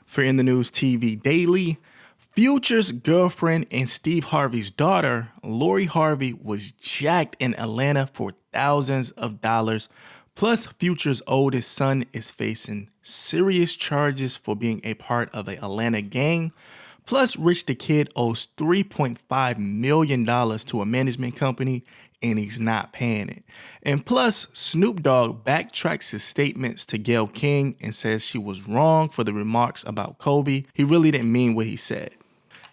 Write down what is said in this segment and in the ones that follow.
For In the News TV Daily, Future's girlfriend and Steve Harvey's daughter, Lori Harvey, was jacked in Atlanta for thousands of dollars. Plus, Future's oldest son is facing serious charges for being a part of an Atlanta gang. Plus, Rich the Kid owes $3.5 million to a management company and he's not paying it. And plus, Snoop Dogg backtracks his statements to Gayle King and says she was wrong for the remarks about Kobe. He really didn't mean what he said.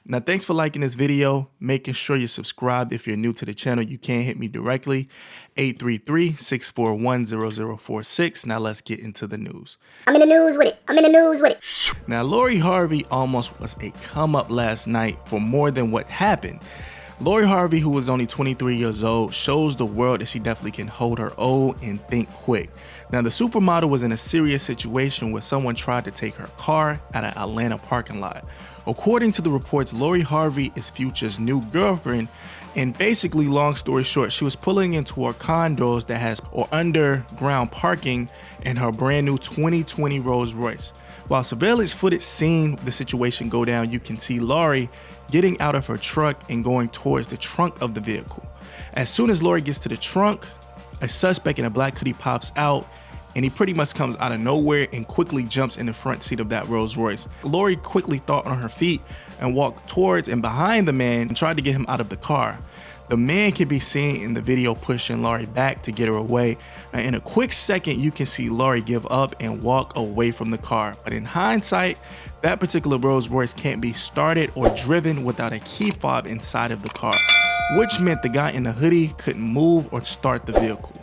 Now, thanks for liking this video, making sure you're subscribed. If you're new to the channel, you can hit me directly, 833-641-0046. Now, let's get into the news. I'm in the news with it. Now, Lori Harvey almost was a come up last night for more than what happened. Lori Harvey, who was only 23 years old, shows the world that she definitely can hold her own and think quick. Now, the supermodel was in a serious situation where someone tried to take her car at an Atlanta parking lot. According to the reports, Lori Harvey is Future's new girlfriend, and basically, long story short, she was pulling into her condos that has underground parking in her brand new 2020 Rolls Royce. While surveillance footage seen the situation go down, you can see Lori getting out of her truck and going towards the trunk of the vehicle. As soon as Lori gets to the trunk, a suspect in a black hoodie pops out, and he pretty much comes out of nowhere and quickly jumps in the front seat of that Rolls Royce. Lori quickly thought on her feet and walked towards and behind the man and tried to get him out of the car. The man can be seen in the video pushing Lori back to get her away. Now, in a quick second, you can see Lori give up and walk away from the car. But in hindsight, that particular Rolls Royce can't be started or driven without a key fob inside of the car, which meant the guy in the hoodie couldn't move or start the vehicle.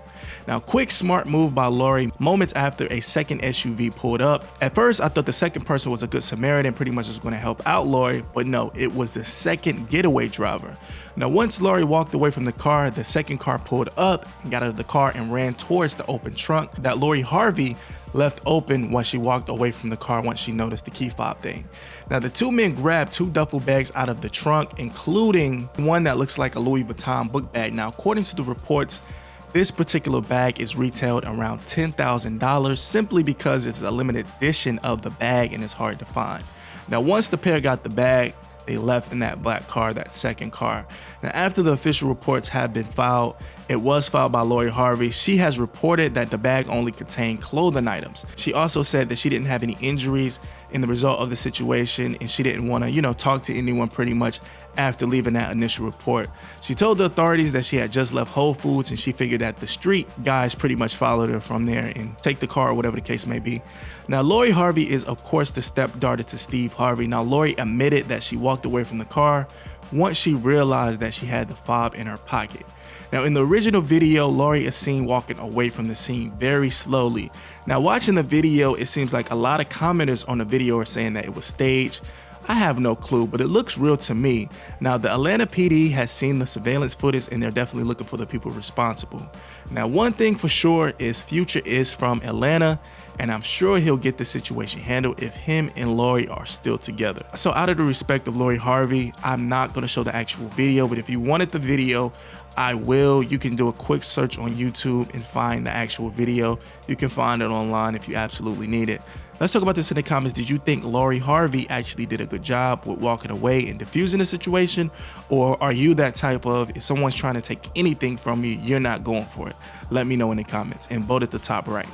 Now, quick, smart move by Lori moments after a second SUV pulled up. At first, I thought the second person was a good Samaritan, pretty much was going to help out Lori, but no, it was the second getaway driver. Now, once Lori walked away from the car, the second car pulled up and got out of the car and ran towards the open trunk that Lori Harvey left open once she walked away from the car once she noticed the key fob thing. Now, the two men grabbed two duffel bags out of the trunk, including one that looks like a Louis Vuitton book bag. Now, according to the reports, this particular bag is retailed around $10,000 simply because it's a limited edition of the bag and it's hard to find. Now, once the pair got the bag, they left in that black car, that second car. Now, after the official reports have been filed, it was filed by Lori Harvey. She has reported that the bag only contained clothing items. She also said that she didn't have any injuries in the result of the situation and she didn't want to, talk to anyone pretty much after leaving that initial report. She told the authorities that she had just left Whole Foods and she figured that the street guys pretty much followed her from there and take the car or whatever the case may be. Now, Lori Harvey is, of course, the stepdaughter to Steve Harvey. Now, Lori admitted that she walked away from the car once she realized that she had the fob in her pocket. Now, in the original video, Lori is seen walking away from the scene very slowly. Now, watching the video, it seems like a lot of commenters on the video are saying that it was staged. I have no clue, but it looks real to me. Now, the Atlanta PD has seen the surveillance footage and they're definitely looking for the people responsible. Now, one thing for sure is Future is from Atlanta, and I'm sure he'll get the situation handled if him and Lori are still together. So out of the respect of Lori Harvey, I'm not going to show the actual video, but if you wanted the video, I will. You can do a quick search on YouTube and find the actual video. You can find it online if you absolutely need it. Let's talk about this in the comments. Did you think Lori Harvey actually did a good job with walking away and diffusing the situation? Or are you that type of, if someone's trying to take anything from you, you're not going for it? Let me know in the comments and vote at the top right.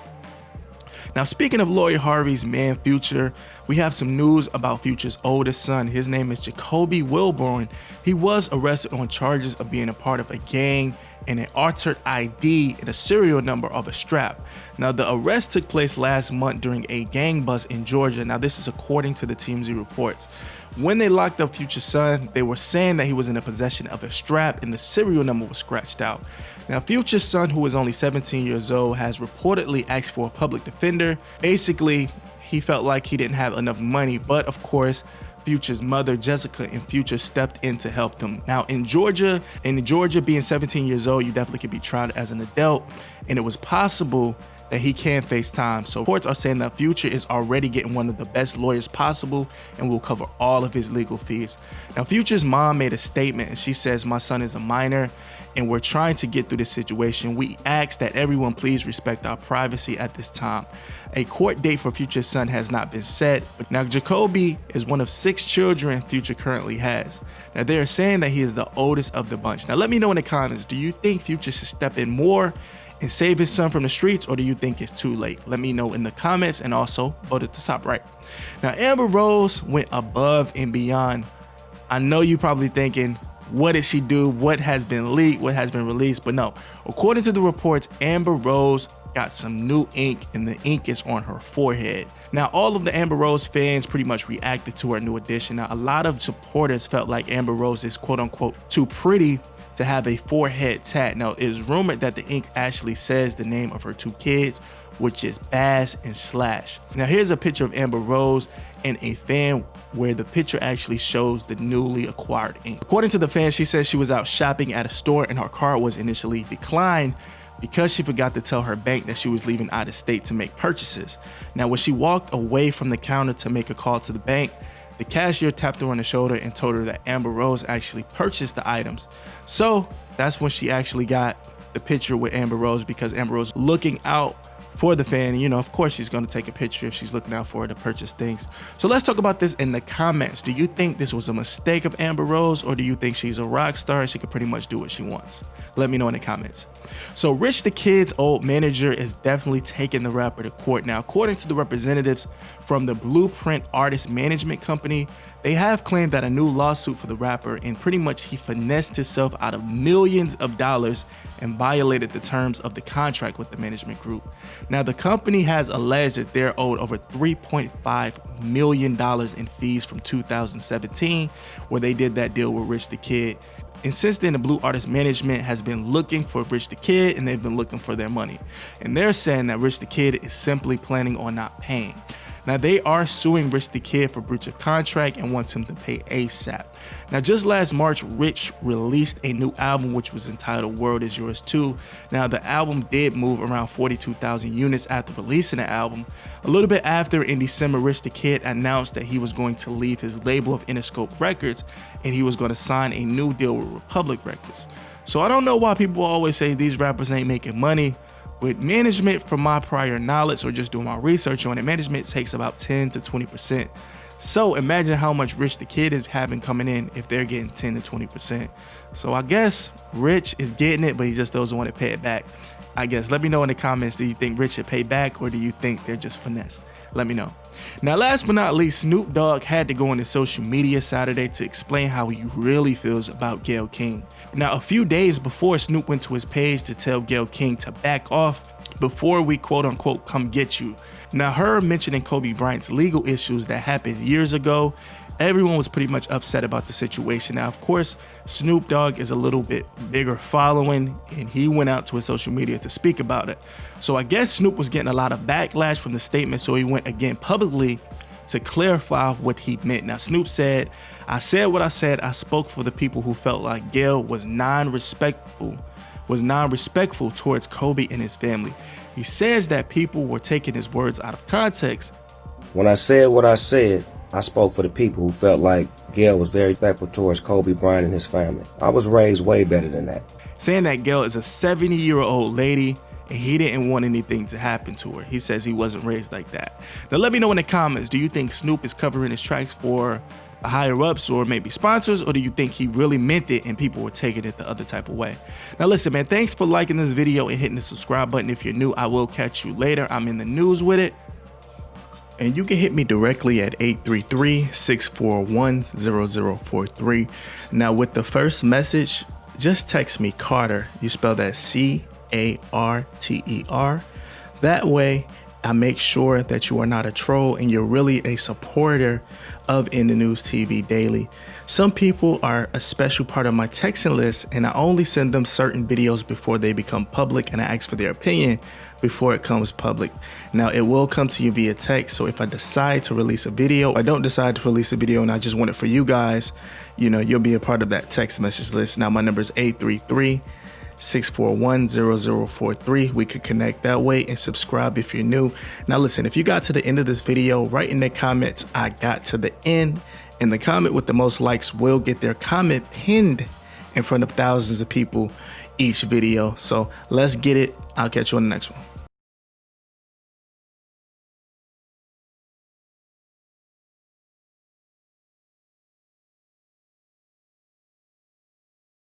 Now, speaking of Lori Harvey's man, Future, we have some news about Future's oldest son. His name is Jacoby Wilburn. He was arrested on charges of being a part of a gang and an altered ID and a serial number of a strap. Now, the arrest took place last month during a gang bust in Georgia. Now, this is according to the TMZ reports. When they locked up Future's son, they were saying that he was in the possession of a strap and the serial number was scratched out. Now, Future's son, who is only 17 years old, has reportedly asked for a public defender. Basically, he felt like he didn't have enough money, but of course, Future's mother, Jessica, and Future stepped in to help them. Now, in Georgia, being 17 years old, you definitely could be tried as an adult, and it was possible that he can face time. So reports are saying that Future is already getting one of the best lawyers possible and will cover all of his legal fees. Now, Future's mom made a statement and she says, "My son is a minor and we're trying to get through this situation. We ask that everyone please respect our privacy at this time." A court date for Future's son has not been set. Now, Jacoby is one of 6 children Future currently has. Now, they're saying that he is the oldest of the bunch. Now, let me know in the comments, do you think Future should step in more and save his son from the streets, or do you think it's too late? Let me know in the comments, and also vote at the top right. Now, Amber Rose went above and beyond. I know you're probably thinking, what did she do? What has been leaked? What has been released? But no, according to the reports, Amber Rose got some new ink, and the ink is on her forehead. Now, all of the Amber Rose fans pretty much reacted to her new addition. Now, a lot of supporters felt like Amber Rose is quote unquote too pretty to have a forehead tat. Now, it is rumored that the ink actually says the name of her 2 kids, which is Baz and Slash. Now, here's a picture of Amber Rose and a fan where the picture actually shows the newly acquired ink. According to the fan, she says she was out shopping at a store and her card was initially declined because she forgot to tell her bank that she was leaving out of state to make purchases. Now, when she walked away from the counter to make a call to the bank, the cashier tapped her on the shoulder and told her that Amber Rose actually purchased the items. So that's when she actually got the picture with Amber Rose, because Amber Rose looking out for the fan. You know, of course she's going to take a picture if she's looking out for her to purchase things. So let's talk about this in the comments. Do you think this was a mistake of Amber Rose, or do you think she's a rock star and she could pretty much do what she wants? Let me know in the comments. So Rich the Kid's old manager is definitely taking the rapper to court. Now, according to the representatives from the Blueprint Artist Management Company, they have claimed that a new lawsuit for the rapper, and pretty much he finessed himself out of millions of dollars and violated the terms of the contract with the management group. Now, the company has alleged that they're owed over $3.5 million in fees from 2017, where they did that deal with Rich the Kid. And since then, the Blue Artist Management has been looking for Rich the Kid, and they've been looking for their money. And they're saying that Rich the Kid is simply planning on not paying. Now, they are suing Rich the Kid for breach of contract and wants him to pay ASAP. Now, just last March, Rich released a new album which was entitled World Is Yours Too. Now, the album did move around 42,000 units after releasing the album. A little bit after, in December, Rich the Kid announced that he was going to leave his label of Interscope Records and he was going to sign a new deal with Republic Records. So I don't know why people always say these rappers ain't making money. With management, from my prior knowledge or just doing my research on it, management takes about 10 to 20%. So imagine how much Rich the Kid is having coming in if they're getting 10 to 20%. So I guess Rich is getting it, but he just doesn't want to pay it back. I guess let me know in the comments, do you think Rich should pay back, or do you think they're just finesse? Let me know. Now, last but not least, Snoop Dogg had to go on his social media Saturday to explain how he really feels about Gayle King. Now, a few days before, Snoop went to his page to tell Gayle King to back off before we quote unquote come get you. Now, her mentioning Kobe Bryant's legal issues that happened years ago, everyone was pretty much upset about the situation. Now, of course, Snoop Dogg is a little bit bigger following, and he went out to his social media to speak about it. So I guess Snoop was getting a lot of backlash from the statement, so he went again publicly to clarify what he meant. Now, Snoop said, "I said what I said. I spoke for the people who felt like Gayle was non-respectful towards Kobe and his family." He says that people were taking his words out of context. "When I said what I said, I spoke for the people who felt like Gayle was very respectful towards Kobe Bryant and his family. I was raised way better than that." Saying that Gayle is a 70-year-old lady and he didn't want anything to happen to her. He says he wasn't raised like that. Now, let me know in the comments, do you think Snoop is covering his tracks for the higher ups or maybe sponsors, or do you think he really meant it and people were taking it the other type of way? Now, listen, man, thanks for liking this video and hitting the subscribe button. If you're new, I will catch you later. I'm in the news with it. And you can hit me directly at 833-641-0043. Now, with the first message, just text me Carter. You spell that C-A-R-T-E-R. That way, I make sure that you are not a troll and you're really a supporter of In the News TV Daily. Some people are a special part of my texting list, and I only send them certain videos before they become public, and I ask for their opinion before it comes public. Now, it will come to you via text, so if I decide to release a video, I don't decide to release a video and I just want it for you guys, you know, you'll be a part of that text message list. Now, my number is 833 641-0043. We could connect that way, and subscribe if you're new. Now listen, if you got to the end of this video, write in the comments, I got to the end, and the comment with the most likes will get their comment pinned in front of thousands of people each video. So let's get it. I'll catch you on the next one.